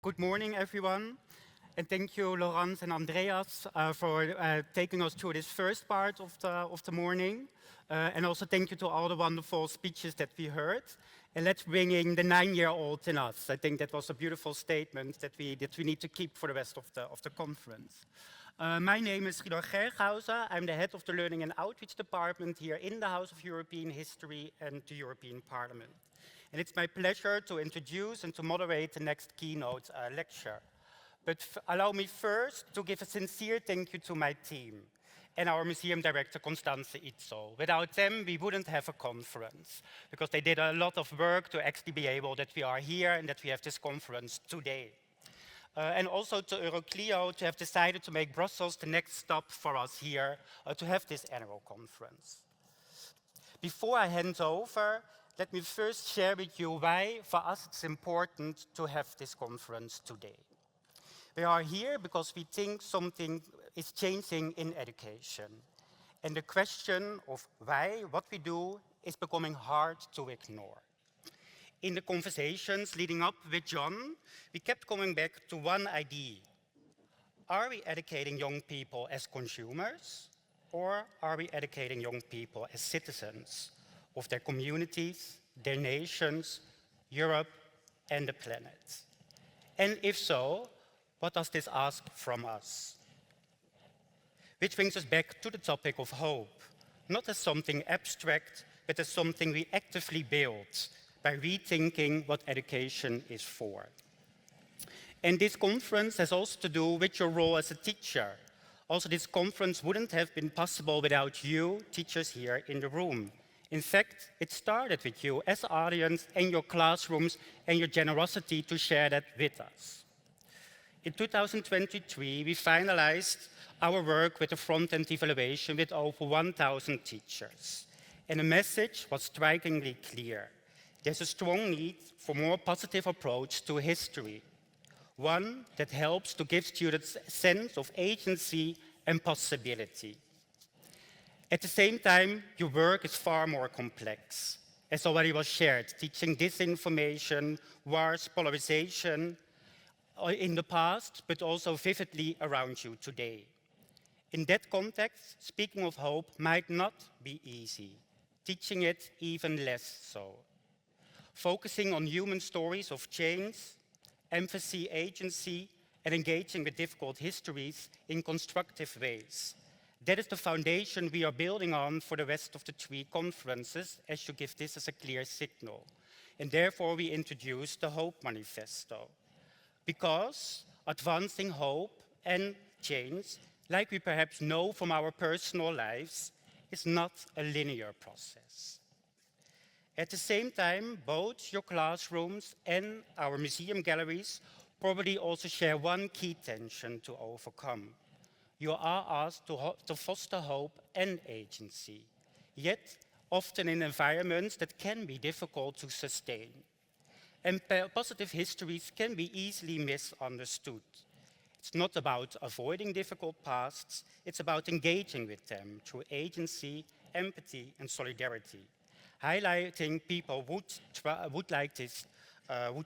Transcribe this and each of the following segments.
Good morning, everyone. And thank you, Laurence and Andreas, for taking us through this first part of the morning. And also thank you to all the wonderful speeches that we heard. And let's bring in the 9-year-old in us. I think that was a beautiful statement that we need to keep for the rest of the conference. My name is Guido Gerrichhauzen. I'm the head of the Learning and Outreach Department here in the House of European History and the European Parliament. And it's my pleasure to introduce and to moderate the next keynote lecture. But allow me first to give a sincere thank you to my team and our museum director, Constanze Itzo. Without them, we wouldn't have a conference, because they did a lot of work to actually be able that we are here and that we have this conference today. And also to EuroClio to have decided to make Brussels the next stop for us here to have this annual conference. Before I hand over, let me first share with you why, for us, it's important to have this conference today. We are here because we think something is changing in education. And the question of why, what we do, is becoming hard to ignore. In the conversations leading up with John, we kept coming back to one idea. Are we educating young people as consumers, or are we educating young people as citizens of their communities, their nations, Europe, and the planet? And if so, what does this ask from us? Which brings us back to the topic of hope, not as something abstract, but as something we actively build by rethinking what education is for. And this conference has also to do with your role as a teacher. Also, this conference wouldn't have been possible without you, teachers here in the room. In fact, it started with you as audience and your classrooms and your generosity to share that with us. In 2023, we finalized our work with a front-end evaluation with over 1,000 teachers. And the message was strikingly clear. There's a strong need for a more positive approach to history, one that helps to give students a sense of agency and possibility. At the same time, your work is far more complex. As already was shared, teaching disinformation, wars, polarization in the past, but also vividly around you today. In that context, speaking of hope might not be easy, teaching it even less so. Focusing on human stories of change, empathy, agency, and engaging with difficult histories in constructive ways. That is the foundation we are building on for the rest of the 3 conferences, as you give this as a clear signal. And therefore, we introduced the Hope Manifesto. Because advancing hope and change, like we perhaps know from our personal lives, is not a linear process. At the same time, both your classrooms and our museum galleries probably also share one key tension to overcome. You are asked to foster hope and agency, yet often in environments that can be difficult to sustain. And positive histories can be easily misunderstood. It's not about avoiding difficult pasts, it's about engaging with them through agency, empathy, and solidarity, highlighting people would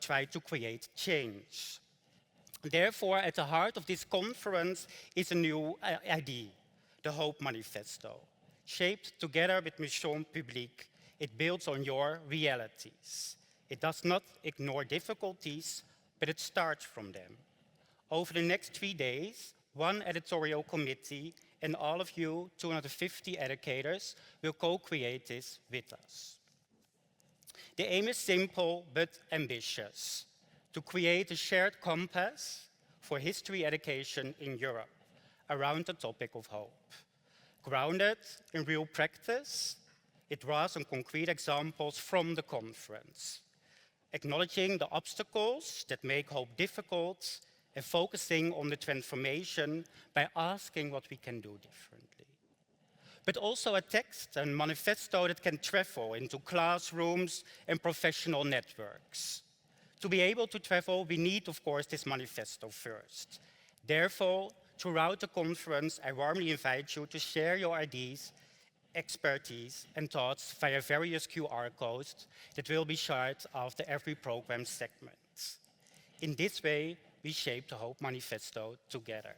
try to create change. Therefore, at the heart of this conference is a new idea, the Hope Manifesto. Shaped together with Mission Publique, it builds on your realities. It does not ignore difficulties, but it starts from them. Over the next 3 days, one editorial committee and all of you, 250 educators, will co-create this with us. The aim is simple but ambitious: to create a shared compass for history education in Europe around the topic of hope. Grounded in real practice, it draws on concrete examples from the conference, acknowledging the obstacles that make hope difficult and focusing on the transformation by asking what we can do differently. But also a text and manifesto that can travel into classrooms and professional networks. To be able to travel, we need, of course, this manifesto first. Therefore, throughout the conference, I warmly invite you to share your ideas, expertise, and thoughts via various QR codes that will be shared after every program segment. In this way, we shape the Hope Manifesto together.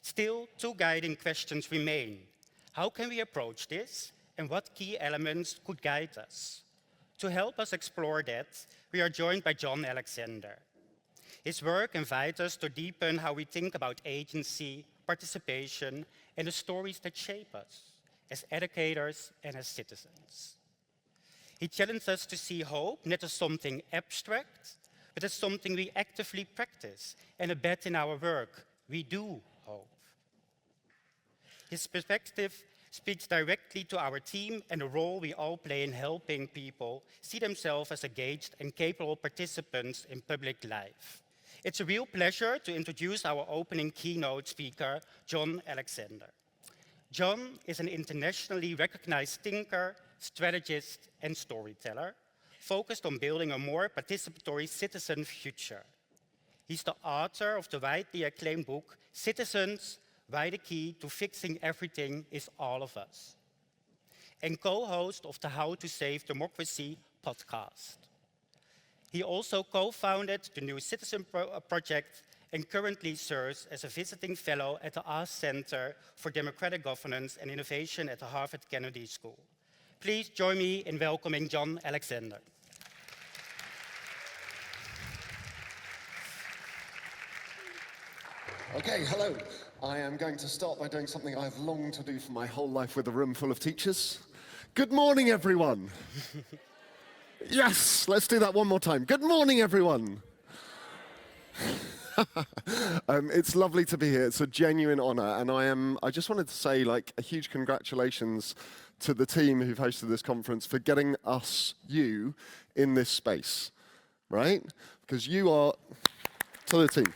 Still, two guiding questions remain. How can we approach this, and what key elements could guide us? To help us explore that, we are joined by John Alexander. His work invites us to deepen how we think about agency, participation, and the stories that shape us as educators and as citizens. He challenges us to see hope not as something abstract, but as something we actively practice and embed in our work. We do hope. His perspective speaks directly to our team and the role we all play in helping people see themselves as engaged and capable participants in public life. It's a real pleasure to introduce our opening keynote speaker, John Alexander. John is an internationally recognized thinker, strategist, and storyteller, focused on building a more participatory citizen future. He's the author of the widely acclaimed book, Citizens, Why the Key to Fixing Everything is All of Us, and co-host of the How to Save Democracy podcast. He also co-founded the New Citizen Project and currently serves as a visiting fellow at the Ask Center for Democratic Governance and Innovation at the Harvard Kennedy School. Please join me in welcoming John Alexander. Okay, hello. I am going to start by doing something I've longed to do for my whole life with a room full of teachers. Good morning, everyone. Yes, let's do that one more time. Good morning, everyone. It's lovely to be here. It's a genuine honor, and I just wanted to say, a huge congratulations to the team who've hosted this conference for getting you, in this space, right? Because you are, to the team.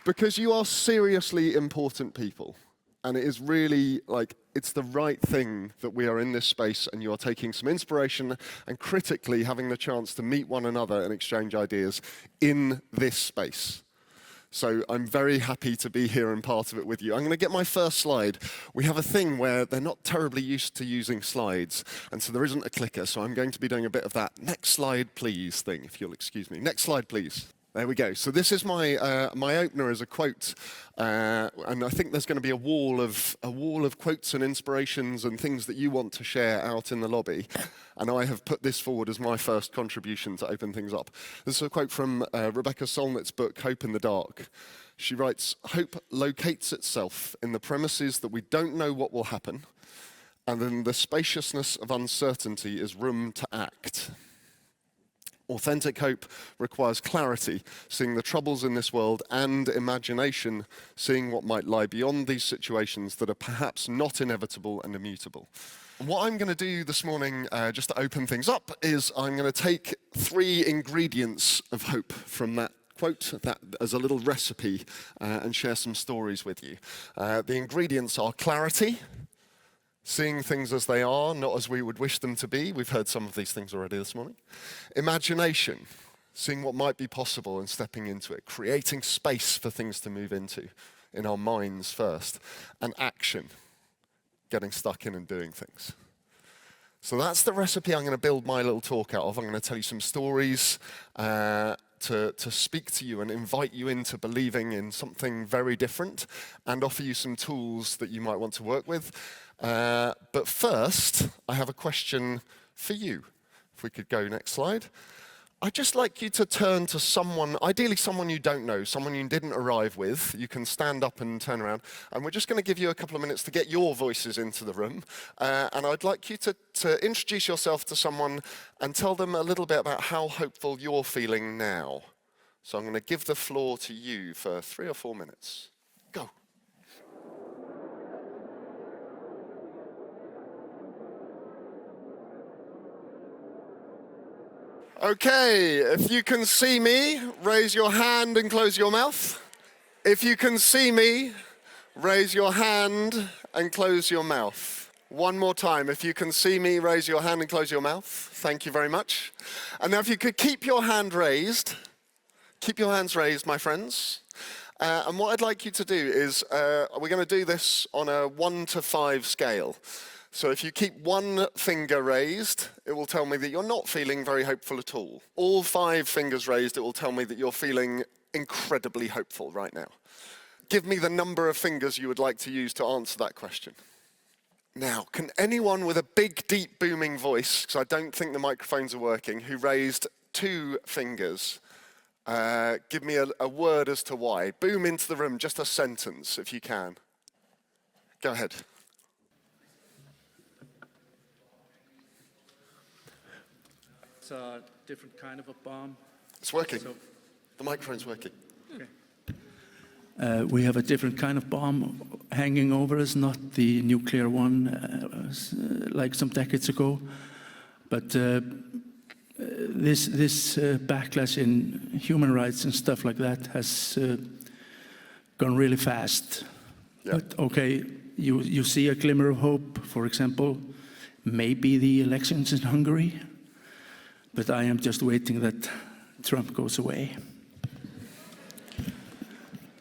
Because you are seriously important people. And it is really, it's the right thing that we are in this space and you are taking some inspiration and critically having the chance to meet one another and exchange ideas in this space. So I'm very happy to be here and part of it with you. I'm going to get my first slide. We have a thing where they're not terribly used to using slides, and so there isn't a clicker, so I'm going to be doing a bit of that next slide please thing, if you'll excuse me. Next slide please. There we go. So this is my opener as a quote, and I think there's going to be a wall of quotes and inspirations and things that you want to share out in the lobby. And I have put this forward as my first contribution to open things up. This is a quote from Rebecca Solnit's book, Hope in the Dark. She writes, "Hope locates itself in the premises that we don't know what will happen, and in the spaciousness of uncertainty is room to act. Authentic hope requires clarity, seeing the troubles in this world, and imagination, seeing what might lie beyond these situations that are perhaps not inevitable and immutable." What I'm going to do this morning, just to open things up, is I'm going to take 3 ingredients of hope from that quote, that as a little recipe, and share some stories with you. The ingredients are clarity, seeing things as they are, not as we would wish them to be. We've heard some of these things already this morning. Imagination, seeing what might be possible and stepping into it, creating space for things to move into in our minds first. And action, getting stuck in and doing things. So that's the recipe I'm going to build my little talk out of. I'm going to tell you some stories to speak to you and invite you into believing in something very different and offer you some tools that you might want to work with. But first, I have a question for you. If we could go next slide. I'd just like you to turn to someone, ideally someone you don't know, someone you didn't arrive with. You can stand up and turn around. And we're just going to give you a couple of minutes to get your voices into the room. And I'd like you to introduce yourself to someone and tell them a little bit about how hopeful you're feeling now. So I'm going to give the floor to you for 3 or 4 minutes. Go. Okay, if you can see me, raise your hand and close your mouth. If you can see me, raise your hand and close your mouth. One more time. If you can see me, raise your hand and close your mouth. Thank you very much. And now if you could keep your hand raised. Keep your hands raised, my friends. And what I'd like you to do is, we're going to do this on a 1 to 5 scale. So if you keep one finger raised, it will tell me that you're not feeling very hopeful at all. All 5 fingers raised, it will tell me that you're feeling incredibly hopeful right now. Give me the number of fingers you would like to use to answer that question. Now, can anyone with a big, deep, booming voice, because I don't think the microphones are working, who raised 2 fingers, give me a word as to why? Boom into the room, just a sentence, if you can. Go ahead. It's a different kind of a bomb. It's working. The microphone's working. Okay. We have a different kind of bomb hanging over us, not the nuclear one like some decades ago. But this backlash in human rights and stuff like that has gone really fast. Yeah. But okay, you see a glimmer of hope, for example, maybe the elections in Hungary. But I am just waiting that Trump goes away.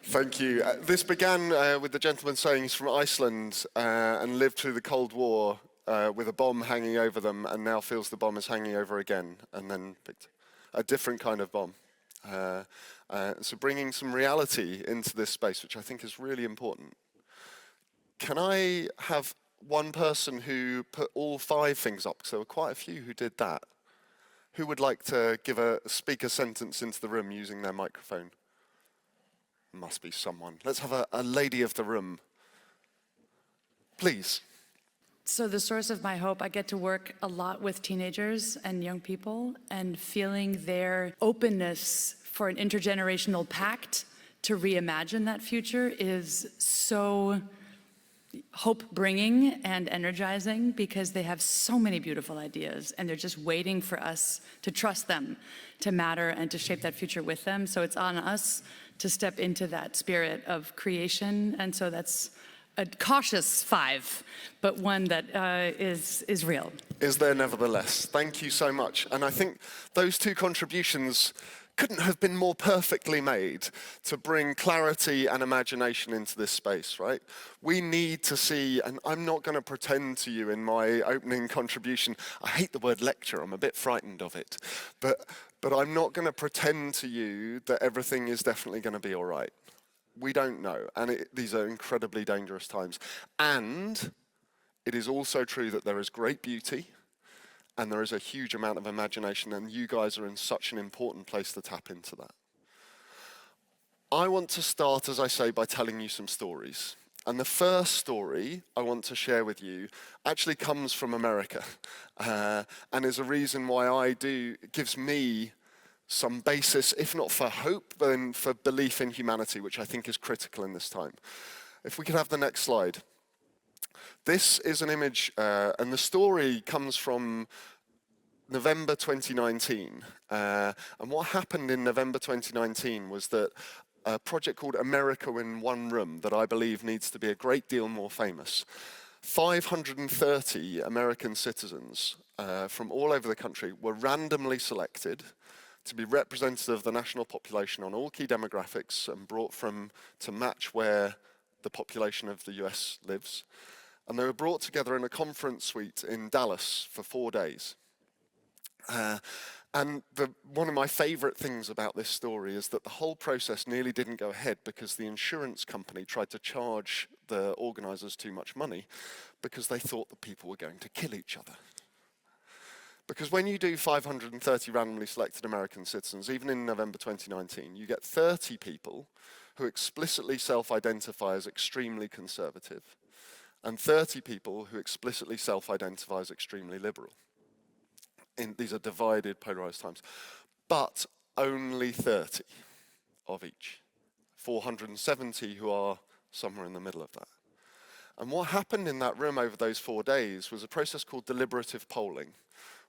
Thank you. This began with the gentleman saying he's from Iceland and lived through the Cold War with a bomb hanging over them, and now feels the bomb is hanging over again, and then picked a different kind of bomb. So bringing some reality into this space, which I think is really important. Can I have one person who put all 5 fingers up? Because there were quite a few who did that. Who would like to speak a sentence into the room using their microphone? Must be someone. Let's have a lady of the room. Please. So the source of my hope, I get to work a lot with teenagers and young people, and feeling their openness for an intergenerational pact to reimagine that future is so hope-bringing and energizing, because they have so many beautiful ideas and they're just waiting for us to trust them to matter and to shape that future with them. So it's on us to step into that spirit of creation. And so that's a cautious 5, but one that is real. Is there nevertheless. Thank you so much. And I think those 2 contributions couldn't have been more perfectly made to bring clarity and imagination into this space, right? We need to see, and I'm not going to pretend to you in my opening contribution, I hate the word lecture, I'm a bit frightened of it, but I'm not going to pretend to you that everything is definitely going to be all right. We don't know, and these are incredibly dangerous times. And it is also true that there is great beauty, and there is a huge amount of imagination, and you guys are in such an important place to tap into that. I want to start, as I say, by telling you some stories. And the first story I want to share with you actually comes from America, and is a reason why gives me some basis, if not for hope, then for belief in humanity, which I think is critical in this time. If we could have the next slide. This is an image, and the story comes from November 2019. And what happened in November 2019 was that a project called America in One Room, that I believe needs to be a great deal more famous. 530 American citizens from all over the country were randomly selected to be representative of the national population on all key demographics and brought to match where the population of the US lives. And they were brought together in a conference suite in Dallas for 4 days. And one of my favorite things about this story is that the whole process nearly didn't go ahead because the insurance company tried to charge the organizers too much money because they thought that people were going to kill each other. Because when you do 530 randomly selected American citizens, even in November 2019, you get 30 people who explicitly self-identify as extremely conservative, and 30 people who explicitly self-identify as extremely liberal. These are divided, polarized times. But only 30 of each. 470 who are somewhere in the middle of that. And what happened in that room over those 4 days was a process called deliberative polling,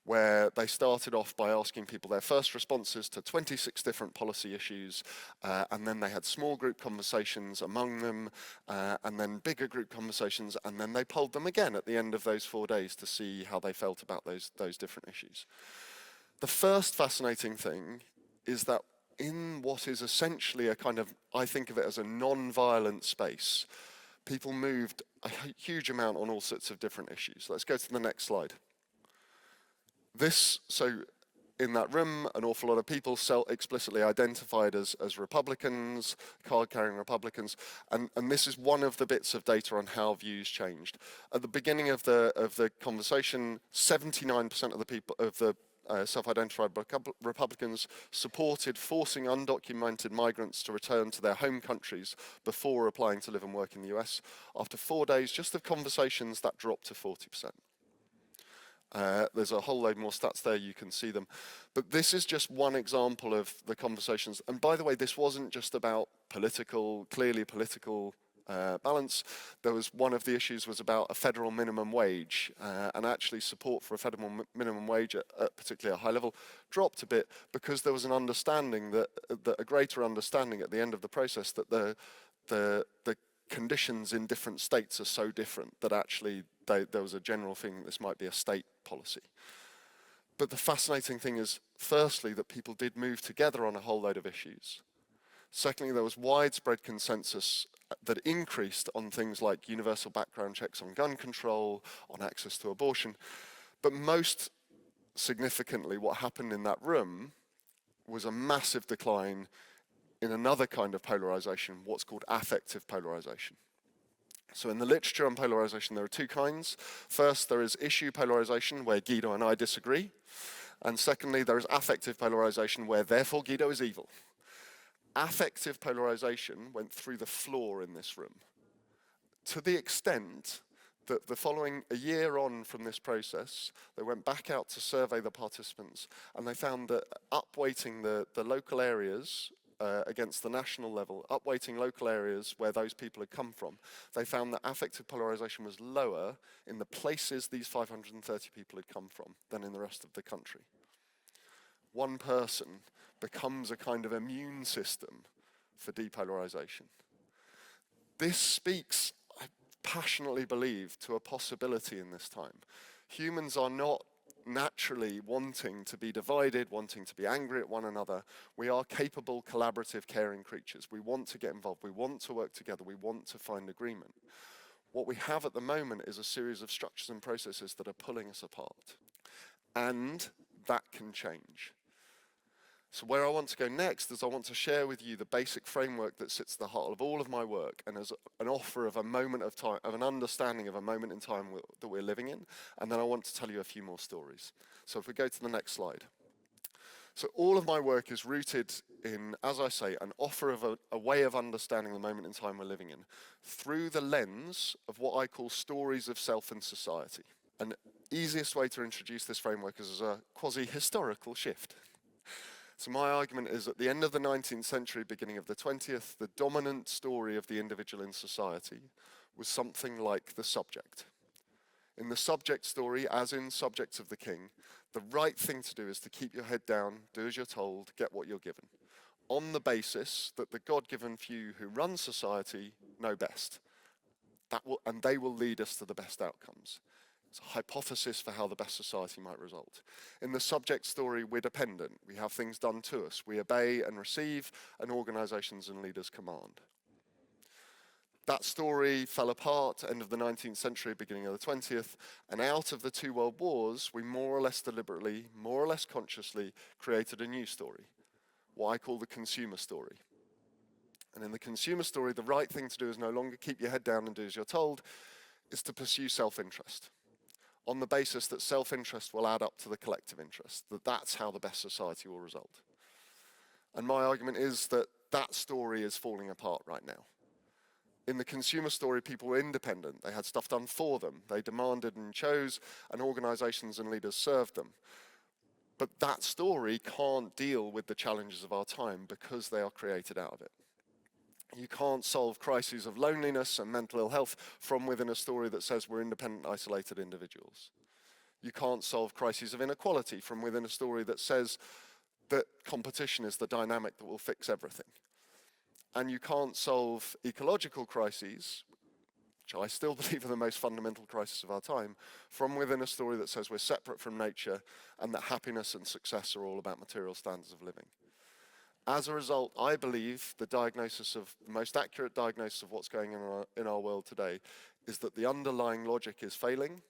where they started off by asking people their first responses to 26 different policy issues, and then they had small group conversations among them, and then bigger group conversations, and then they polled them again at the end of those 4 days to see how they felt about those different issues. The first fascinating thing is that in what is essentially a kind of, I think of it as a non-violent space, people moved a huge amount on all sorts of different issues. Let's go to the next slide. So in that room, an awful lot of people explicitly identified as Republicans, card-carrying Republicans, and this is one of the bits of data on how views changed. At the beginning of the conversation, 79% of the people of the self-identified Republicans supported forcing undocumented migrants to return to their home countries before applying to live and work in the US. After 4 days just of conversations, that dropped to 40%. There's a whole load more stats there, you can see them. But this is just one example of the conversations. And by the way, this wasn't just about clearly political balance. There was one of the issues was about a federal minimum wage, and actually support for a federal minimum wage at particularly a high level dropped a bit because there was an understanding that a greater understanding at the end of the process that the conditions in different states are so different that actually there was a general feeling that this might be a state policy. But the fascinating thing is, firstly, that people did move together on a whole load of issues. Secondly, there was widespread consensus that increased on things like universal background checks on gun control, on access to abortion. But most significantly, what happened in that room was a massive decline in another kind of polarization, what's called affective polarization. So in the literature on polarization, there are two kinds. First, there is issue polarization, where Guido and I disagree. And secondly, there is affective polarization, where therefore Guido is evil. Affective polarization went through the floor in this room, to the extent that the following, a year on from this process, they went back out to survey the participants, and they found that upweighting the local areas against the national level, upweighting local areas where those people had come from, they found that affective polarization was lower in the places these 530 people had come from than in the rest of the country. One person becomes a kind of immune system for depolarization. This speaks, I passionately believe, to a possibility in this time. Humans are not naturally wanting to be divided, wanting to be angry at one another. We are capable, collaborative, caring creatures. We want to get involved. We want to work together. We want to find agreement. What we have at the moment is a series of structures and processes that are pulling us apart. And that can change. So where I want to go next is I want to share with you the basic framework that sits at the heart of all of my work, and as an offer of a moment of time, of an understanding of a moment in time that we're living in, and then I want to tell you a few more stories. So if we go to the next slide. So all of my work is rooted in, as I say, an offer of a way of understanding the moment in time we're living in through the lens of what I call stories of self and society. And the easiest way to introduce this framework is as a quasi-historical shift. So my argument is, at the end of the 19th century, beginning of the 20th, the dominant story of the individual in society was something like the subject. In the subject story, as in Subjects of the King, the right thing to do is to keep your head down, do as you're told, get what you're given, on the basis that the God-given few who run society know best. And they will lead us to the best outcomes. It's a hypothesis for how the best society might result. In the subject story, we're dependent. We have things done to us. We obey and receive, and organizations and leaders command. That story fell apart end of the 19th century, beginning of the 20th, and out of the two world wars, we more or less deliberately, more or less consciously, created a new story, what I call the consumer story. And in the consumer story, the right thing to do is no longer keep your head down and do as you're told, is to pursue self-interest, on the basis that self-interest will add up to the collective interest, that that's how the best society will result. And my argument is that that story is falling apart right now. In the consumer story, people were independent. They had stuff done for them. They demanded and chose, and organizations and leaders served them. But that story can't deal with the challenges of our time because they are created out of it. You can't solve crises of loneliness and mental ill health from within a story that says we're independent, isolated individuals. You can't solve crises of inequality from within a story that says that competition is the dynamic that will fix everything. And you can't solve ecological crises, which I still believe are the most fundamental crisis of our time, from within a story that says we're separate from nature and that happiness and success are all about material standards of living. As a result, I believe the most accurate diagnosis of what's going on in our world today is that the underlying logic is failing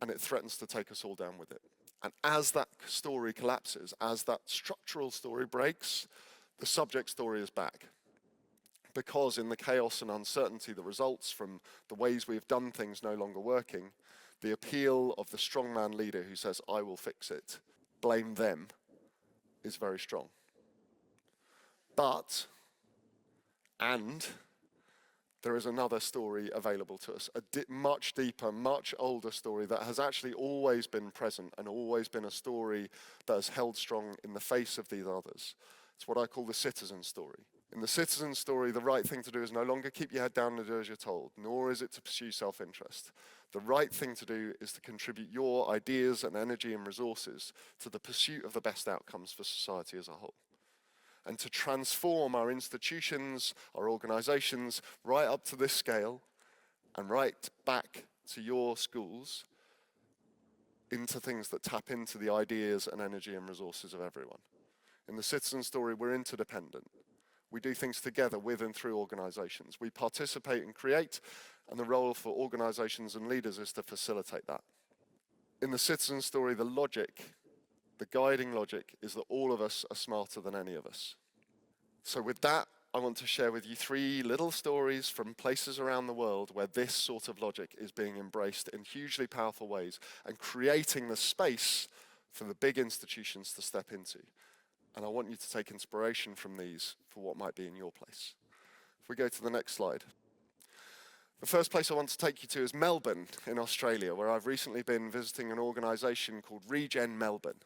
and it threatens to take us all down with it. And as that story collapses, as that structural story breaks, the subject story is back. Because in the chaos and uncertainty that results from the ways we've done things no longer working, the appeal of the strongman leader who says, I will fix it, blame them, is very strong. But, and, there is another story available to us, a much deeper, much older story that has actually always been present and always been a story that has held strong in the face of these others. It's what I call the citizen story. In the citizen story, the right thing to do is no longer keep your head down and do as you're told, nor is it to pursue self-interest. The right thing to do is to contribute your ideas and energy and resources to the pursuit of the best outcomes for society as a whole. And to transform our institutions, our organizations, right up to this scale and right back to your schools into things that tap into the ideas and energy and resources of everyone. In the citizen story, we're interdependent. We do things together with and through organizations. We participate and create, and the role for organizations and leaders is to facilitate that. In the citizen story, the logic, the guiding logic, is that all of us are smarter than any of us. So with that, I want to share with you 3 little stories from places around the world where this sort of logic is being embraced in hugely powerful ways and creating the space for the big institutions to step into. And I want you to take inspiration from these for what might be in your place. If we go to the next slide. The first place I want to take you to is Melbourne in Australia, where I've recently been visiting an organization called Regen Melbourne.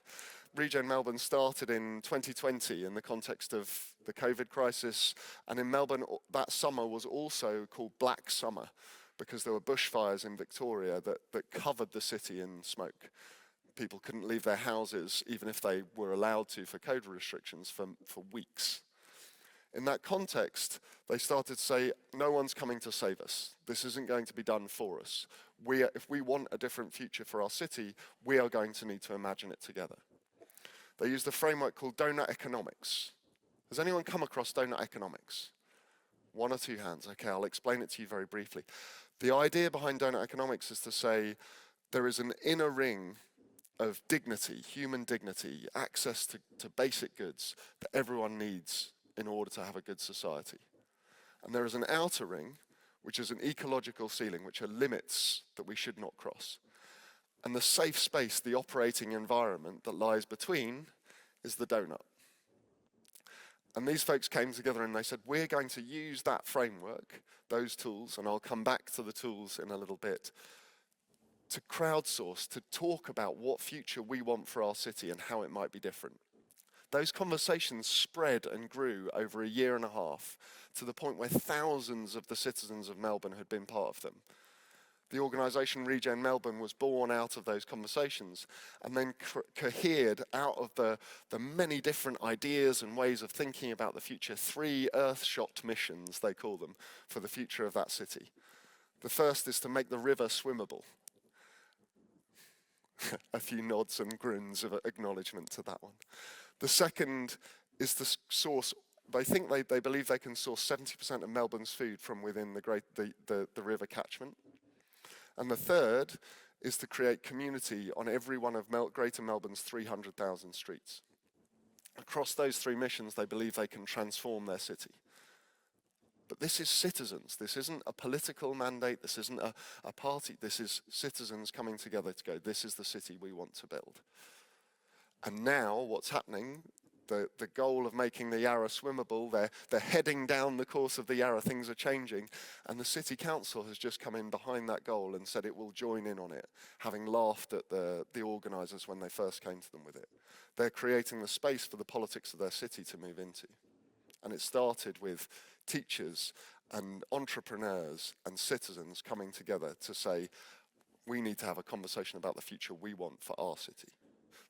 Regen Melbourne started in 2020 in the context of the COVID crisis, and in Melbourne that summer was also called Black Summer because there were bushfires in Victoria that covered the city in smoke. People couldn't leave their houses even if they were allowed to for COVID restrictions for weeks. In that context, they started to say, no one's coming to save us. This isn't going to be done for us. If we want a different future for our city, we are going to need to imagine it together. They used a framework called donut economics. Has anyone come across donut economics? 1 or 2 hands. Okay, I'll explain it to you very briefly. The idea behind donut economics is to say there is an inner ring of dignity, human dignity, access to basic goods that everyone needs in order to have a good society. And there is an outer ring, which is an ecological ceiling, which are limits that we should not cross. And the safe space, the operating environment that lies between is the donut. And these folks came together and they said, we're going to use that framework, those tools, and I'll come back to the tools in a little bit, to crowdsource, to talk about what future we want for our city and how it might be different. Those conversations spread and grew over a year and a half to the point where thousands of the citizens of Melbourne had been part of them. The organisation Regen Melbourne was born out of those conversations and then cohered out of the many different ideas and ways of thinking about the future, 3 Earthshot missions, they call them, for the future of that city. The first is to make the river swimmable. A few nods and grins of acknowledgement to that one. The second is to source, they believe they can source 70% of Melbourne's food from within the river catchment. And the third is to create community on every one of Greater Melbourne's 300,000 streets. Across those 3 missions, they believe they can transform their city. But this is citizens. This isn't a political mandate. This isn't a party. This is citizens coming together to go, this is the city we want to build. And now what's happening, the goal of making the Yarra swimmable, they're heading down the course of the Yarra, things are changing, and the City Council has just come in behind that goal and said it will join in on it, having laughed at the organisers when they first came to them with it. They're creating the space for the politics of their city to move into. And it started with teachers and entrepreneurs and citizens coming together to say, we need to have a conversation about the future we want for our city.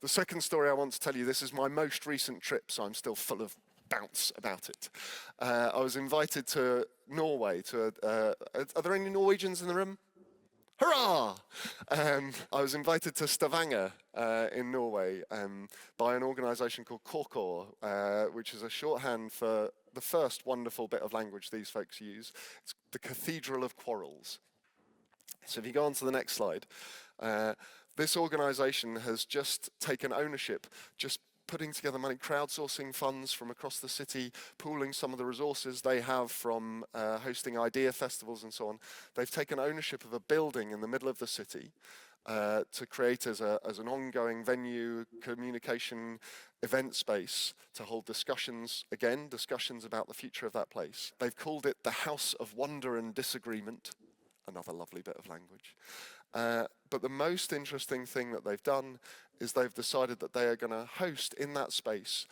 The second story I want to tell you, this is my most recent trip, so I'm still full of bounce about it. I was invited to Norway. Are there any Norwegians in the room? Hurrah! I was invited to Stavanger in Norway by an organisation called co-organised, which is a shorthand for the first wonderful bit of language these folks use. It's the Cathedral of Quarrels. So if you go on to the next slide, this organisation has just taken ownership, just putting together money, crowdsourcing funds from across the city, pooling some of the resources they have from hosting idea festivals and so on. They've taken ownership of a building in the middle of the city to create as an ongoing venue, communication, event space to hold discussions, again, discussions about the future of that place. They've called it the House of Wonder and Disagreement, another lovely bit of language. But the most interesting thing that they've done is they've decided that they are going to host in that space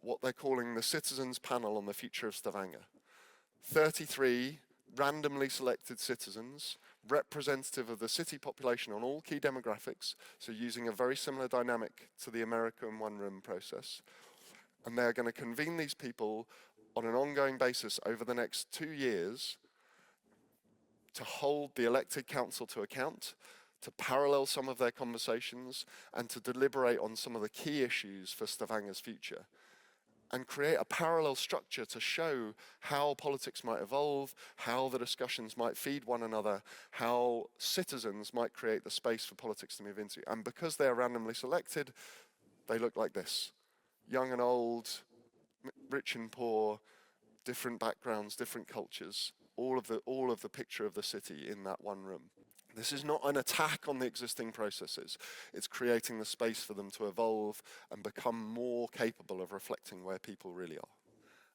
what they're calling the Citizens Panel on the Future of Stavanger. 33 randomly selected citizens, representative of the city population on all key demographics, so using a very similar dynamic to the American one-room process. And they're going to convene these people on an ongoing basis over the next 2 years to hold the elected council to account, to parallel some of their conversations, and to deliberate on some of the key issues for Stavanger's future, and create a parallel structure to show how politics might evolve, how the discussions might feed one another, how citizens might create the space for politics to move into. And because they're randomly selected, they look like this: young and old, rich and poor, different backgrounds, different cultures, all of the picture of the city in that one room. This is not an attack on the existing processes. It's creating the space for them to evolve and become more capable of reflecting where people really are.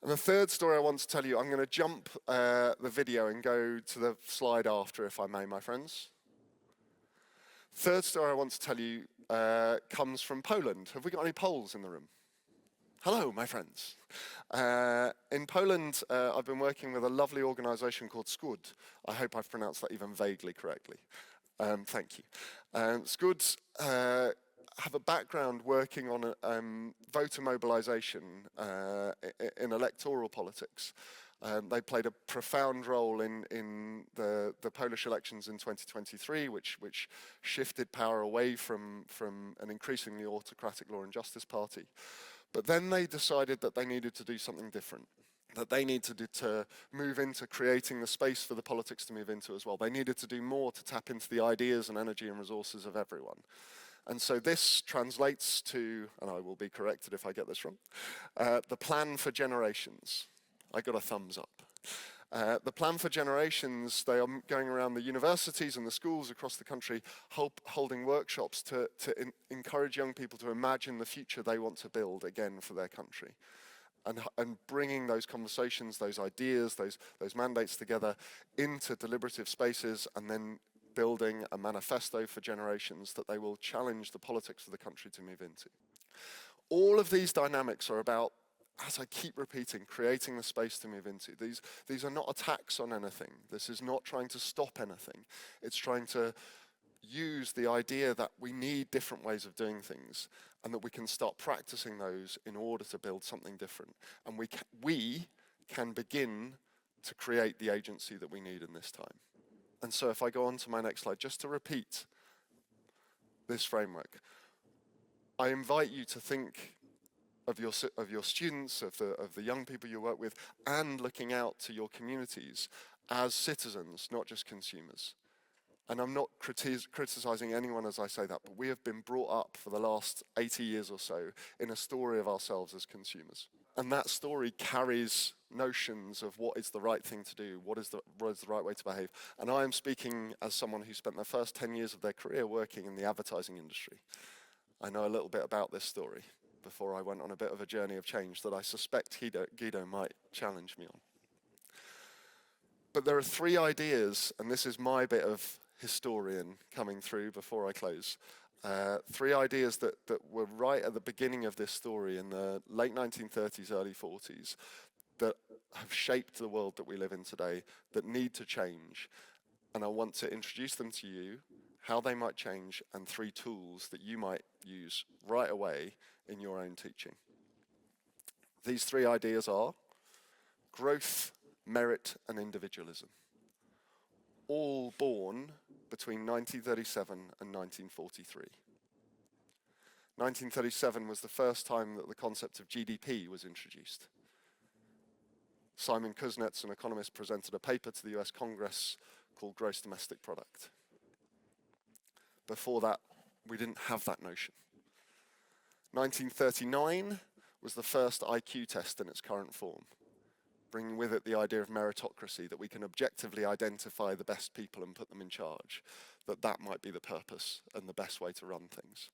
And the third story I want to tell you, I'm going to jump the video and go to the slide after, if I may, my friends. Third story I want to tell you comes from Poland. Have we got any Poles in the room? Hello, my friends. In Poland, I've been working with a lovely organisation called Skud. I hope I've pronounced that even vaguely correctly. Thank you. Skud have a background working on voter mobilisation in electoral politics. They played a profound role in the Polish elections in 2023, which shifted power away from an increasingly autocratic Law and Justice party. But then they decided that they needed to do something different, that they needed to move into creating the space for the politics to move into as well. They needed to do more to tap into the ideas and energy and resources of everyone. And so this translates to, and I will be corrected if I get this wrong, the Plan for Generations. I got a thumbs up. The Plan for Generations, they are going around the universities and the schools across the country holding workshops to encourage young people to imagine the future they want to build again for their country. And bringing those conversations, those ideas, those mandates together into deliberative spaces, and then building a manifesto for generations that they will challenge the politics of the country to move into. All of these dynamics are about, as I keep repeating, creating the space to move into. These are not attacks on anything. This is not trying to stop anything. It's trying to use the idea that we need different ways of doing things, and that we can start practicing those in order to build something different. And we can begin to create the agency that we need in this time. And so if I go on to my next slide, just to repeat this framework, I invite you to think of your students, of the young people you work with, and looking out to your communities as citizens, not just consumers. And I'm not criticizing anyone as I say that, but we have been brought up for the last 80 years or so in a story of ourselves as consumers. And that story carries notions of what is the right thing to do, what is the right way to behave. And I am speaking as someone who spent the first 10 years of their career working in the advertising industry. I know a little bit about this story before I went on a bit of a journey of change that I suspect Guido might challenge me on. But there are 3 ideas, and this is my bit of historian coming through before I close. 3 ideas that were right at the beginning of this story in the late 1930s, early 40s, that have shaped the world that we live in today, that need to change. And I want to introduce them to you, how they might change, and 3 tools that you might use right away in your own teaching. These 3 ideas are growth, merit, and individualism. all born between 1937 and 1943. 1937 was the first time that the concept of GDP was introduced. Simon Kuznets, an economist, presented a paper to the US Congress called Gross Domestic Product. Before that, we didn't have that notion. 1939 was the first IQ test in its current form, bringing with it the idea of meritocracy, that we can objectively identify the best people and put them in charge, that might be the purpose and the best way to run things.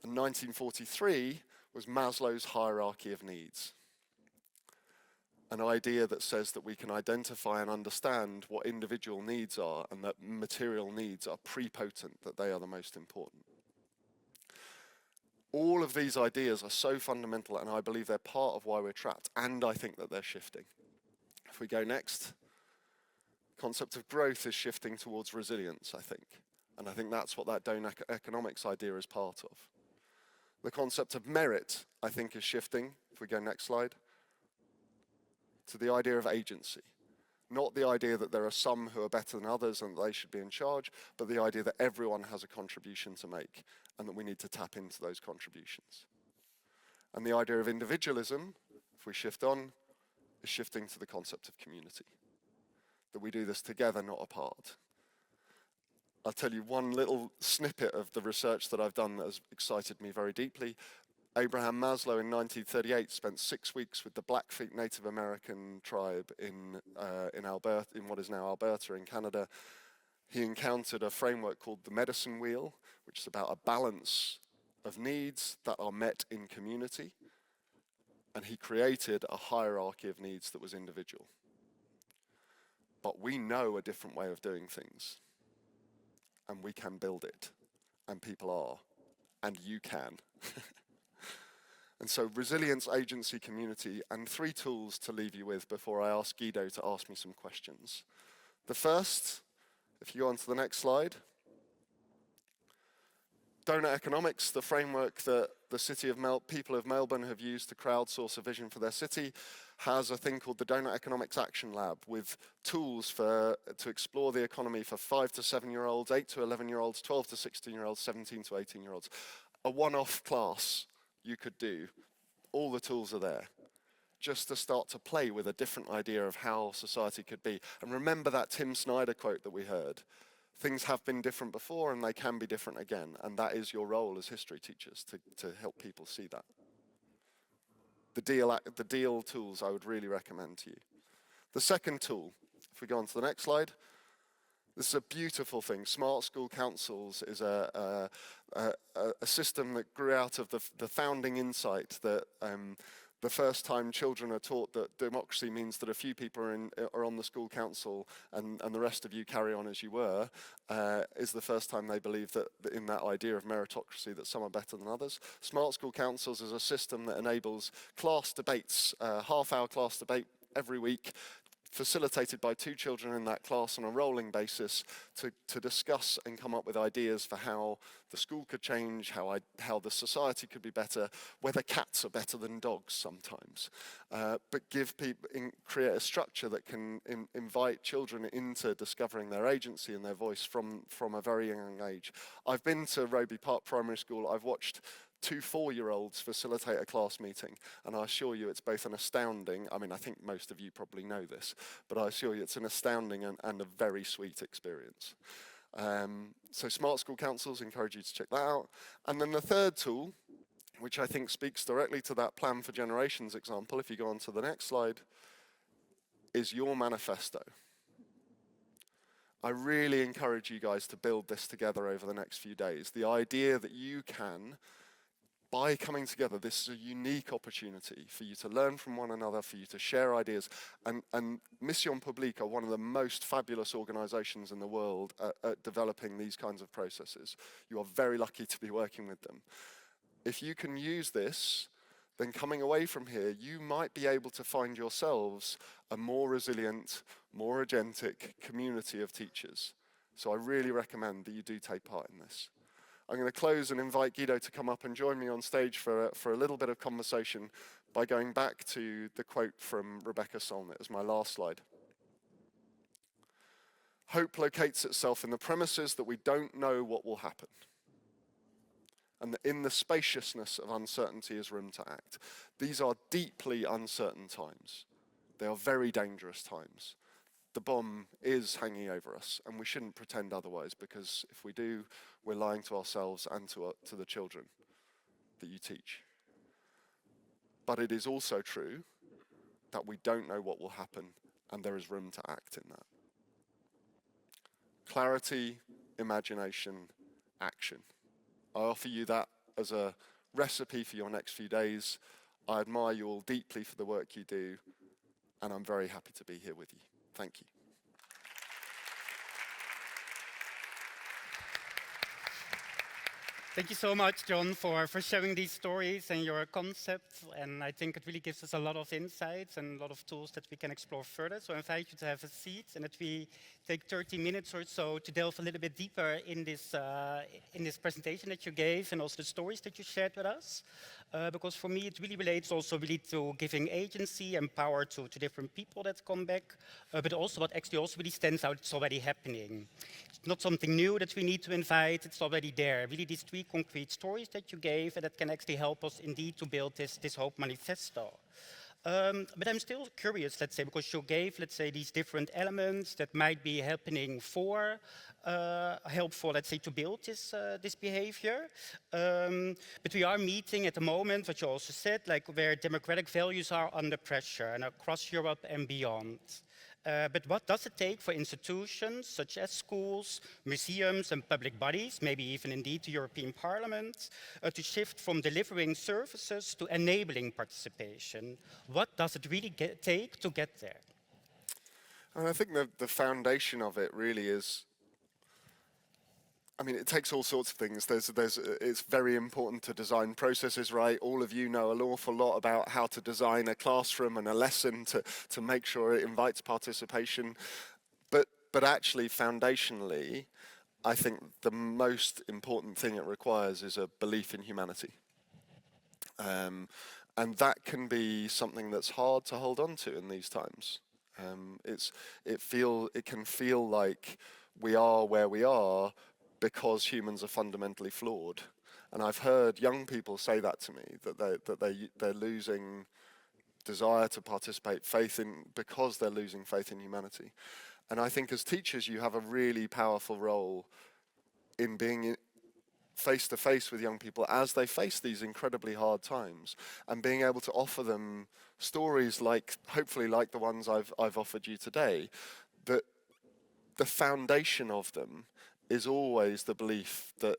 And 1943 was Maslow's hierarchy of needs, an idea that says that we can identify and understand what individual needs are and that material needs are prepotent, that they are the most important. All of these ideas are so fundamental, and I believe they're part of why we're trapped, and I think that they're shifting. If we go next, the concept of growth is shifting towards resilience, I think. And I think that's what that donut economics idea is part of. The concept of merit, I think, is shifting, if we go next slide, to the idea of agency. Not the idea that there are some who are better than others and they should be in charge, but the idea that everyone has a contribution to make and that we need to tap into those contributions. And the idea of individualism, if we shift on, is shifting to the concept of community. That we do this together, not apart. I'll tell you one little snippet of the research that I've done that has excited me very deeply. Abraham Maslow in 1938 spent 6 weeks with the Blackfeet Native American tribe in Alberta, in what is now Alberta in Canada. He encountered a framework called the medicine wheel, which is about a balance of needs that are met in community. And he created a hierarchy of needs that was individual. But we know a different way of doing things. And we can build it. And people are. And you can. And so resilience, agency, community, and 3 tools to leave you with before I ask Guido to ask me some questions. The first, if you go on to the next slide, donut economics, the framework that the people of Melbourne have used to crowdsource a vision for their city, has a thing called the Donut Economics Action Lab with tools to explore the economy for 5 to 7-year-olds, 8 to 11-year-olds, 12 to 16-year-olds, 17 to 18-year-olds. A one-off class you could do. All the tools are there, just to start to play with a different idea of how society could be. And remember that Tim Snyder quote that we heard. Things have been different before and they can be different again. And that is your role as history teachers, to help people see that. The deal tools I would really recommend to you. The second tool, if we go on to the next slide, this is a beautiful thing. Smart School Councils is a system that grew out of the founding insight that the first time children are taught that democracy means that a few people are on the school council and the rest of you carry on as you were, is the first time they believe that in that idea of meritocracy that some are better than others. Smart School Councils is a system that enables class debates, half-hour class debate every week, facilitated by 2 children in that class on a rolling basis to discuss and come up with ideas for how the school could change, how the society could be better, whether cats are better than dogs sometimes. But create a structure that can invite children into discovering their agency and their voice from a very young age. I've been to Roby Park Primary School. I've watched 2 4-year-olds facilitate a class meeting, and I assure you it's both an astounding, I mean, I think most of you probably know this, but I assure you it's an astounding and a very sweet experience. So Smart School Councils, encourage you to check that out. And then the third tool, which I think speaks directly to that Plan for Generations example, if you go on to the next slide, is your manifesto. I really encourage you guys to build this together over the next few days. The idea that you can, by coming together, this is a unique opportunity for you to learn from one another, for you to share ideas. And Mission Publique are one of the most fabulous organizations in the world at developing these kinds of processes. You are very lucky to be working with them. If you can use this, then coming away from here, you might be able to find yourselves a more resilient, more agentic community of teachers. So I really recommend that you do take part in this. I'm going to close and invite Guido to come up and join me on stage for a little bit of conversation by going back to the quote from Rebecca Solnit as my last slide. Hope locates itself in the premises that we don't know what will happen. And that in the spaciousness of uncertainty is room to act. These are deeply uncertain times. They are very dangerous times. The bomb is hanging over us, and we shouldn't pretend otherwise, because if we do, we're lying to ourselves and to the children that you teach. But it is also true that we don't know what will happen, and there is room to act in that. Clarity, imagination, action. I offer you that as a recipe for your next few days. I admire you all deeply for the work you do, and I'm very happy to be here with you. Thank you. Thank you so much, John, for sharing these stories and your concepts. And I think it really gives us a lot of insights and a lot of tools that we can explore further. So I invite you to have a seat and that we take 30 minutes or so to delve a little bit deeper in this presentation that you gave and also the stories that you shared with us. Because for me, it really relates also really to giving agency and power to different people that come back, but also what actually also really stands out, it's already happening. It's not something new that we need to invite, it's already there. Really these 3 concrete stories that you gave and that can actually help us indeed to build this Hope Manifesto. But I'm still curious, let's say, because you gave, let's say, these different elements that might be happening for, helpful, let's say, to build this behavior. But we are meeting at the moment, what you also said, like where democratic values are under pressure and across Europe and beyond. But what does it take for institutions such as schools, museums and public bodies, maybe even indeed the European Parliament, to shift from delivering services to enabling participation? What does it really take to get there? And I think the foundation of it really is, I mean, it takes all sorts of things. It's very important to design processes right. All of you know an awful lot about how to design a classroom and a lesson to make sure it invites participation. But actually, foundationally, I think the most important thing it requires is a belief in humanity. And that can be something that's hard to hold on to in these times. It can feel like we are where we are because humans are fundamentally flawed. And I've heard young people say that to me, that they're losing desire to participate, because they're losing faith in humanity. And I think as teachers, you have a really powerful role in being face to face with young people as they face these incredibly hard times, and being able to offer them stories hopefully like the ones I've offered you today, that the foundation of them is always the belief that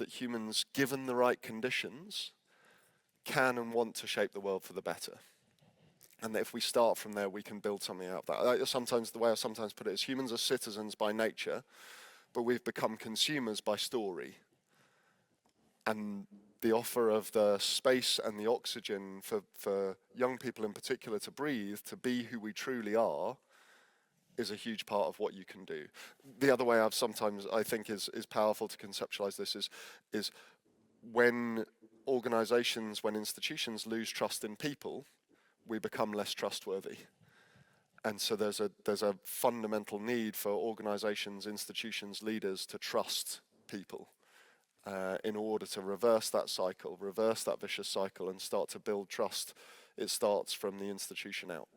humans, given the right conditions, can and want to shape the world for the better. And that if we start from there, we can build something out of that. Sometimes, the way I sometimes put it is, humans are citizens by nature, but we've become consumers by story. And the offer of the space and the oxygen for young people in particular to breathe, to be who we truly are, is a huge part of what you can do. The other way I think is powerful to conceptualize this is when organizations, when institutions lose trust in people, we become less trustworthy. And so there's a fundamental need for organizations, institutions, leaders to trust people in order to reverse that cycle, reverse that vicious cycle, and start to build trust. It starts from the institution out.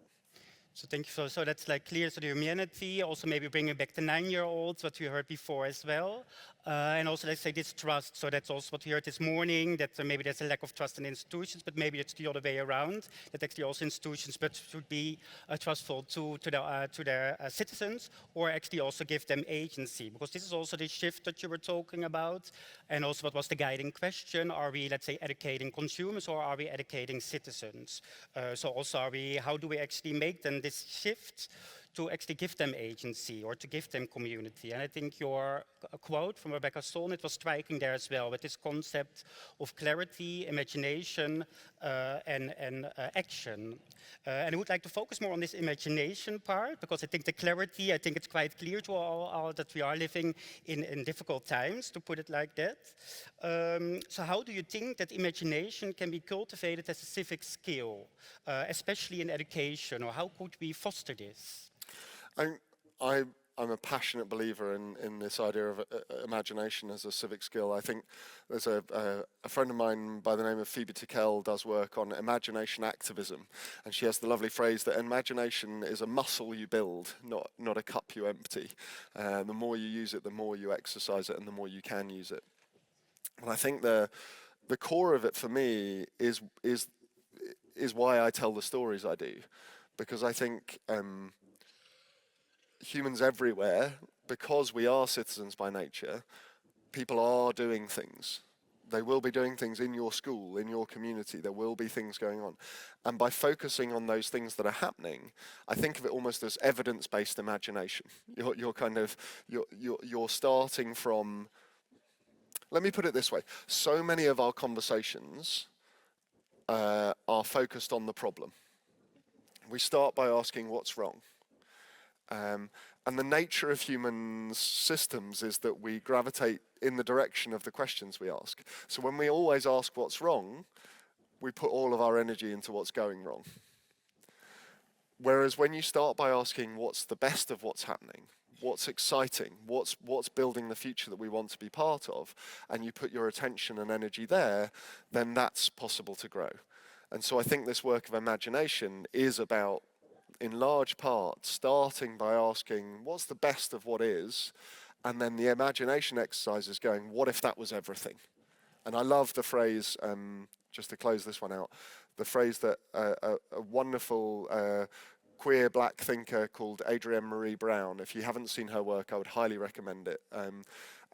So thank you. So that's like clear. So the humanity, also maybe bringing back the 9-year-olds, what we heard before as well. And also, let's say, this trust. So that's also what we heard this morning, that maybe there's a lack of trust in institutions, but maybe it's the other way around, that actually also institutions but should be trustful to their citizens, or actually also give them agency. Because this is also the shift that you were talking about. And also, what was the guiding question? Are we, let's say, educating consumers, or are we educating citizens? So also, how do we actually make them this shift to actually give them agency or to give them community? And I think your quote from Rebecca Solnit, it was striking there as well, with this concept of clarity, imagination, and action. And I would like to focus more on this imagination part, because I think the clarity, I think it's quite clear to all that we are living in difficult times, to put it like that. So how do you think that imagination can be cultivated as a civic skill, especially in education, or how could we foster this? I'm a passionate believer in this idea of imagination as a civic skill. I think there's a friend of mine by the name of Phoebe Tickell does work on imagination activism, and she has the lovely phrase that imagination is a muscle you build, not a cup you empty. The more you use it, the more you exercise it, and the more you can use it. And I think the core of it for me is why I tell the stories I do, because I think humans everywhere, because we are citizens by nature, people are doing things. They will be doing things in your school, in your community. There will be things going on. And by focusing on those things that are happening, I think of it almost as evidence-based imagination. You're starting from, let me put it this way. So many of our conversations are focused on the problem. We start by asking what's wrong. And the nature of human systems is that we gravitate in the direction of the questions we ask. So when we always ask what's wrong, we put all of our energy into what's going wrong. Whereas when you start by asking what's the best of what's happening, what's exciting, what's building the future that we want to be part of, and you put your attention and energy there, then that's possible to grow. And so I think this work of imagination is about, in large part, starting by asking what's the best of what is, and then the imagination exercise is going, what if that was everything? And I love the phrase, just to close this one out, the phrase that a wonderful queer black thinker called Adrienne Marie Brown, if you haven't seen her work, I would highly recommend it.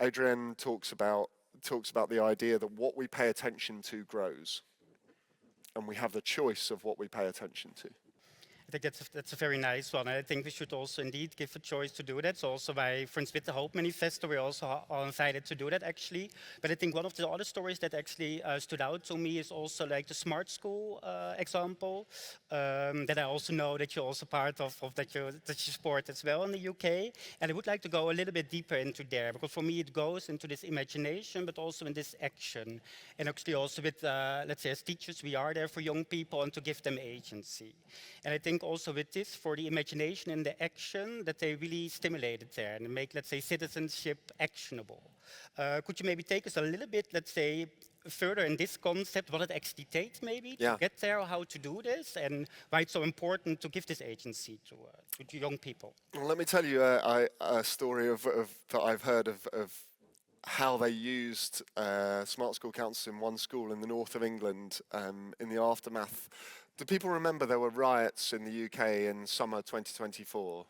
Adrienne talks about the idea that what we pay attention to grows, and we have the choice of what we pay attention to. I think that's a very nice one. I think we should also indeed give a choice to do that. So also by, for instance, with the Hope Manifesto, we also are invited to do that actually. But I think one of the other stories that actually stood out to me is also like the smart school example, that I also know that you're also part of that you support as well in the UK. And I would like to go a little bit deeper into there, because for me it goes into this imagination, but also in this action. And actually also with, let's say as teachers, we are there for young people and to give them agency. And I think also with this, for the imagination and the action, that they really stimulate it there and make, let's say, citizenship actionable. Could you maybe take us a little bit, let's say, further in this concept, what it actually takes maybe to get there, how to do this, and why it's so important to give this agency to young people? Well, let me tell you a story that I've heard of how they used smart school councils in one school in the north of England in the aftermath. Do people remember there were riots in the UK in summer 2024?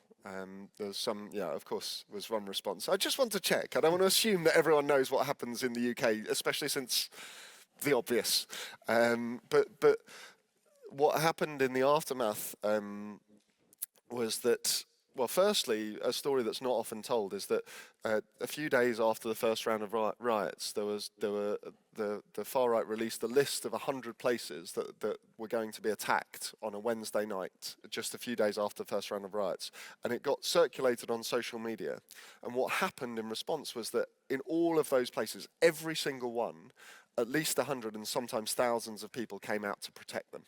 There's some, of course, was one response. I just want to check. I don't want to assume that everyone knows what happens in the UK, especially since the obvious. But what happened in the aftermath was that, well, firstly, a story that's not often told is that a few days after the first round of riots, the far right released a list of 100 places that were going to be attacked on a Wednesday night, just a few days after the first round of riots, and it got circulated on social media. And what happened in response was that in all of those places, every single one, at least 100 and sometimes thousands of people came out to protect them.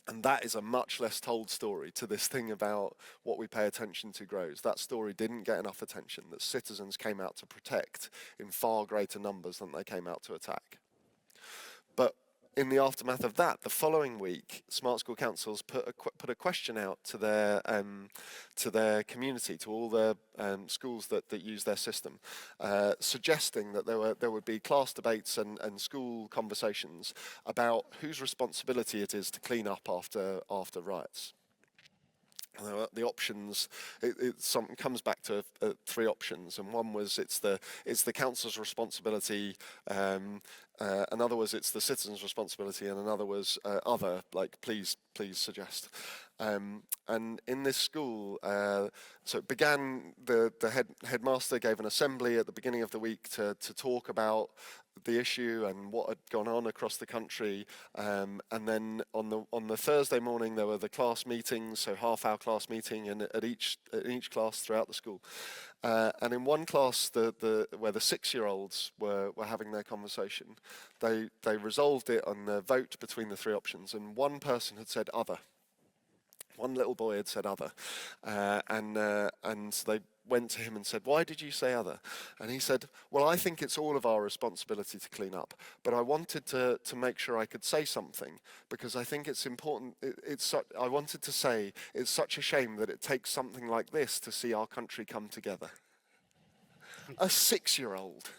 And that is a much less told story to this thing about what we pay attention to grows. That story didn't get enough attention, that citizens came out to protect in far greater numbers than they came out to attack. But in the aftermath of that, the following week, smart school councils put a question out to their community, to all the schools that use their system, suggesting that there would be class debates and school conversations about whose responsibility it is to clean up after riots. The options, it comes back to 3 options, and one was it's the council's responsibility, another was it's the citizens' responsibility, and another was other, like please suggest. And in this school, so it began, the headmaster gave an assembly at the beginning of the week to talk about the issue and what had gone on across the country, and then on the Thursday morning there were the class meetings, so half-hour class meeting at each class throughout the school, and in one class where the 6-year-olds were having their conversation, they resolved it on the vote between the 3 options, and one person had said other. One little boy had said other, and went to him and said, "Why did you say other?" And he said, "Well, I think it's all of our responsibility to clean up, but I wanted to make sure I could say something because I think it's important. I wanted to say it's such a shame that it takes something like this to see our country come together." A 6-year-old.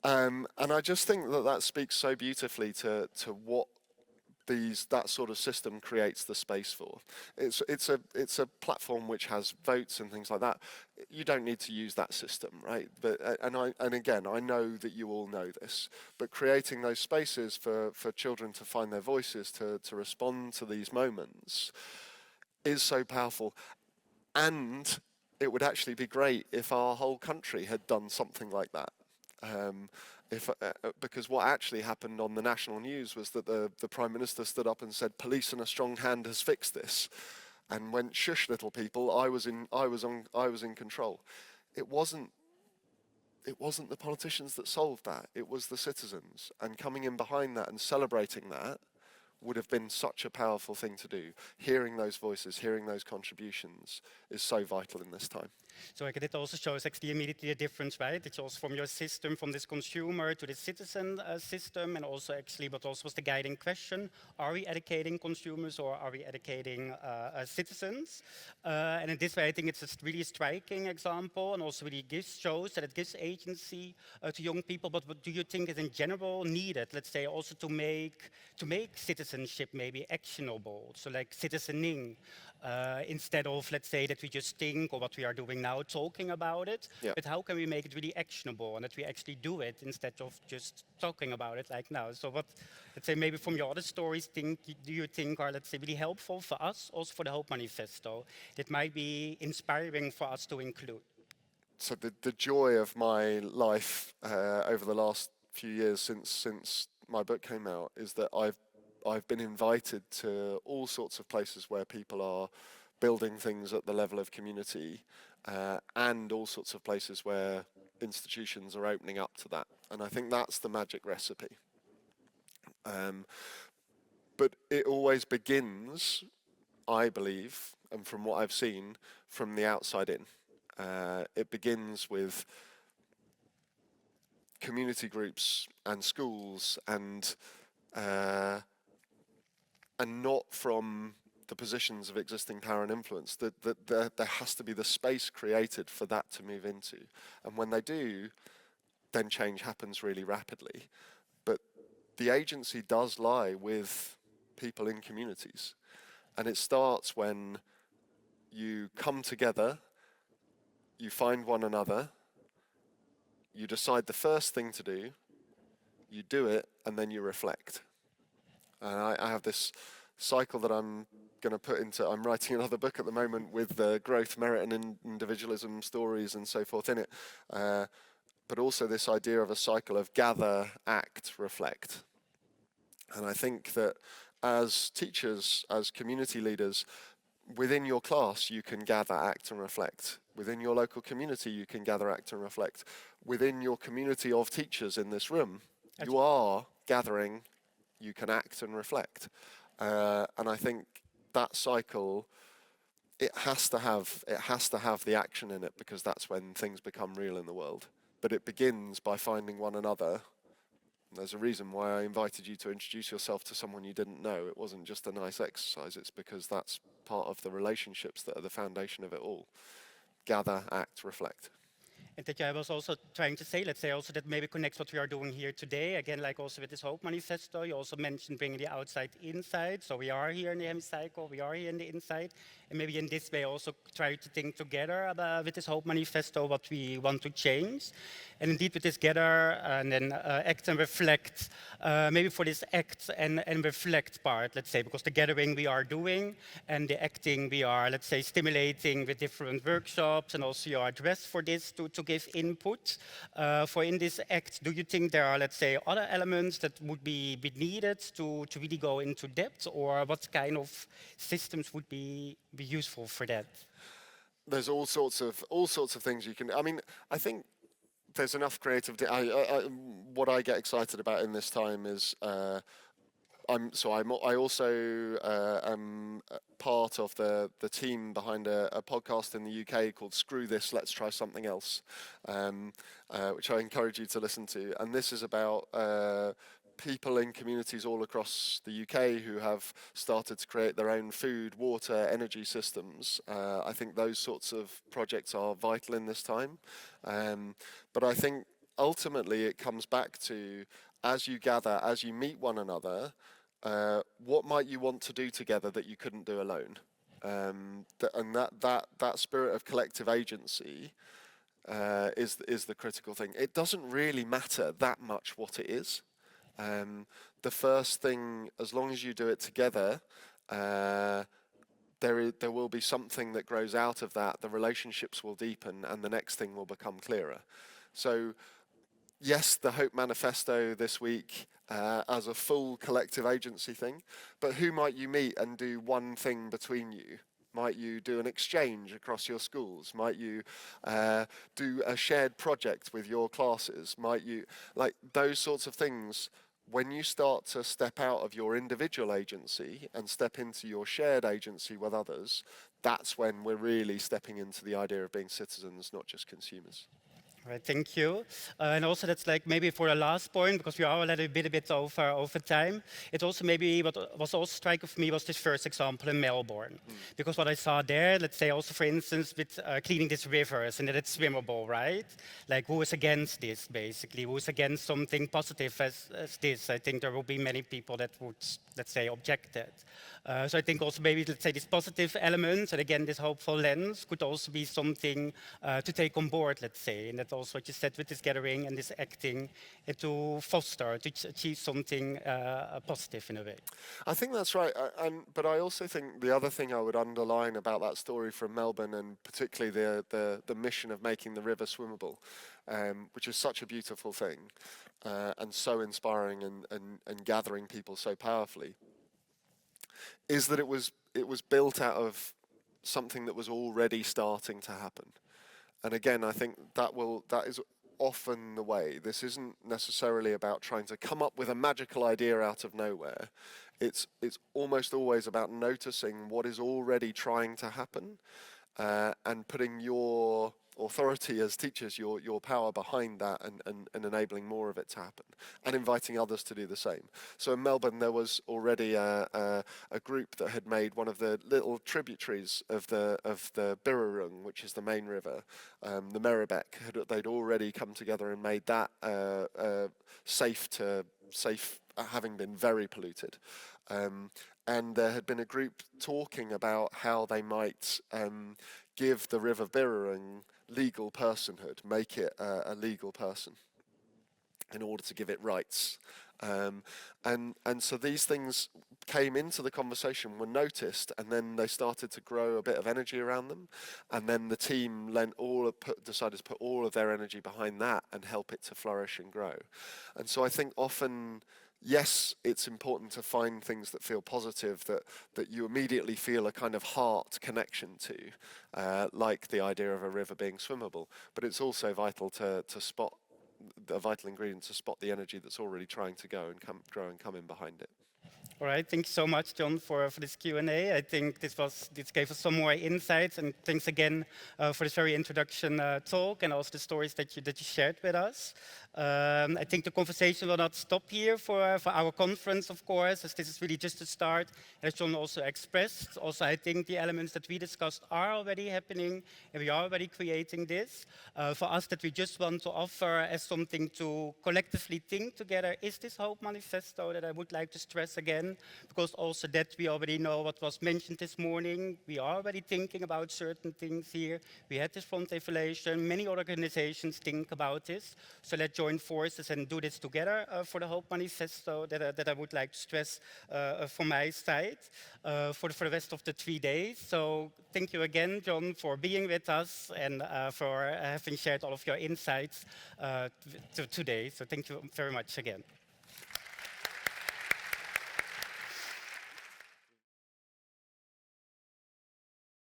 And I just think that speaks so beautifully to what that sort of system creates the space for. It's a platform which has votes and things like that. You don't need to use that system, right? But and again, I know that you all know this, but creating those spaces for children to find their voices, to respond to these moments, is so powerful. And it would actually be great if our whole country had done something like that. Because what actually happened on the national news was that the Prime Minister stood up and said, "Police and a strong hand has fixed this," and went, "Shush, little people, I was in control." It wasn't the politicians that solved that. It was the citizens, and coming in behind that and celebrating that would have been such a powerful thing to do. Hearing those voices, hearing those contributions is so vital in this time. So again, it also shows actually immediately a difference, right? It's also from your system, from this consumer to the citizen system, and also actually what also was the guiding question: are we educating consumers or are we educating citizens? And in this way, I think it's a really striking example, and also really shows that it gives agency to young people. But what do you think is in general needed, let's say, also to make citizenship maybe actionable? So like citizening, instead of, let's say, that we just think, or what we are doing now, talking about it, Yeah. but how can we make it really actionable and that we actually do it instead of just talking about it like now? So what, let's say, maybe from your other stories, do you think are, let's say, really helpful for us, also for the Hope Manifesto, that might be inspiring for us to include? So the joy of my life over the last few years since my book came out is that I've been invited to all sorts of places where people are building things at the level of community, and all sorts of places where institutions are opening up to that. And I think that's the magic recipe. But it always begins, I believe, and from what I've seen, from the outside in. It begins with community groups and schools and not from the positions of existing power and influence. That there has to be the space created for that to move into. And when they do, then change happens really rapidly. But the agency does lie with people in communities. And it starts when you come together, you find one another, you decide the first thing to do, you do it, and then you reflect. And I have this cycle that I'm going to put into, I'm writing another book at the moment with growth, merit, and individualism stories and so forth in it. But also this idea of a cycle of gather, act, reflect. And I think that as teachers, as community leaders, within your class, you can gather, act, and reflect. Within your local community, you can gather, act, and reflect. Within your community of teachers in this room, you are gathering, you can act and reflect. And I think that cycle, it has to have the action in it, because that's when things become real in the world. But it begins by finding one another. There's a reason why I invited you to introduce yourself to someone you didn't know. It wasn't just a nice exercise. It's because that's part of the relationships that are the foundation of it all. Gather, act, reflect. And that I was also trying to say, let's say also that maybe connects what we are doing here today. Again, like also with this Hope Manifesto, you also mentioned bringing the outside inside. So we are here in the hemicycle, we are here in the inside. And maybe in this way also try to think together about, with this Hope Manifesto, what we want to change. And indeed with this gather and then act and reflect, maybe for this act and reflect part, let's say, because the gathering we are doing and the acting we are, let's say, stimulating with different workshops, and also your address for this to give input. For in this act, do you think there are, let's say, other elements that would be needed to really go into depth, or what kind of systems would be useful for that? There's all sorts of things you can. I mean, I think there's enough creativity. What I get excited about in this time is I also am part of the team behind a podcast in the UK called Screw This, Let's Try Something Else, which I encourage you to listen to. And this is about people in communities all across the UK who have started to create their own food, water, energy systems. I think those sorts of projects are vital in this time. But I think ultimately it comes back to, as you gather, as you meet one another, what might you want to do together that you couldn't do alone? And that spirit of collective agency is the critical thing. It doesn't really matter that much what it is. The first thing, as long as you do it together, there will be something that grows out of that. The relationships will deepen, and the next thing will become clearer. So, yes, the Hope Manifesto this week as a full collective agency thing, but who might you meet and do one thing between you? Might you do an exchange across your schools? Might you do a shared project with your classes? Might you, like those sorts of things, when you start to step out of your individual agency and step into your shared agency with others, that's when we're really stepping into the idea of being citizens, not just consumers. Right, thank you. And also that's like maybe for the last point, because we are already a bit over time, it also maybe what was also striking for me was this first example in Melbourne. Because what I saw there, let's say also for instance with cleaning these rivers and that it's swimmable, right? Like who is against this basically? Who is against something positive as this? I think there will be many people that would, let's say, object it. So I think also maybe, let's say, these positive elements, and again, this hopeful lens could also be something to take on board, let's say, and that's also what you said with this gathering and this acting, and to foster, to achieve something positive in a way. I think that's right, but I also think the other thing I would underline about that story from Melbourne, and particularly the mission of making the river swimmable, which is such a beautiful thing, and so inspiring and gathering people so powerfully, is that it was built out of something that was already starting to happen. And again, I think that is often the way. This isn't necessarily about trying to come up with a magical idea out of nowhere. It's almost always about noticing what is already trying to happen, and putting your authority as teachers, your power behind that, and enabling more of it to happen, and inviting others to do the same. So in Melbourne, there was already a group that had made one of the little tributaries of the Birrarung, which is the main river, the Merribeck. They'd already come together and made that safe, having been very polluted. And there had been a group talking about how they might give the River Birrarung legal personhood, make it a legal person in order to give it rights. And so these things came into the conversation, were noticed, and then they started to grow a bit of energy around them. And then the team decided to put all of their energy behind that and help it to flourish and grow. And so I think often, yes, it's important to find things that feel positive, that you immediately feel a kind of heart connection to, like the idea of a river being swimmable. But it's also vital to spot a vital ingredient, to spot the energy that's already trying to go and grow and come in behind it. All right, thank you so much, John, for this Q&A. I think this gave us some more insights, and thanks again for this very introduction talk and also the stories that you shared with us. I think the conversation will not stop here for our conference, of course, as this is really just a start. As John also expressed, also I think the elements that we discussed are already happening, and we are already creating this. For us, that we just want to offer as something to collectively think together is this Hope Manifesto that I would like to stress again, because also that we already know what was mentioned this morning. We are already thinking about certain things here. We had this front evaluation. Many organizations think about this. So let's join forces and do this together for the Hope Manifesto that I would like to stress from my side for the rest of the 3 days. So thank you again, John, for being with us and for having shared all of your insights today. So thank you very much again.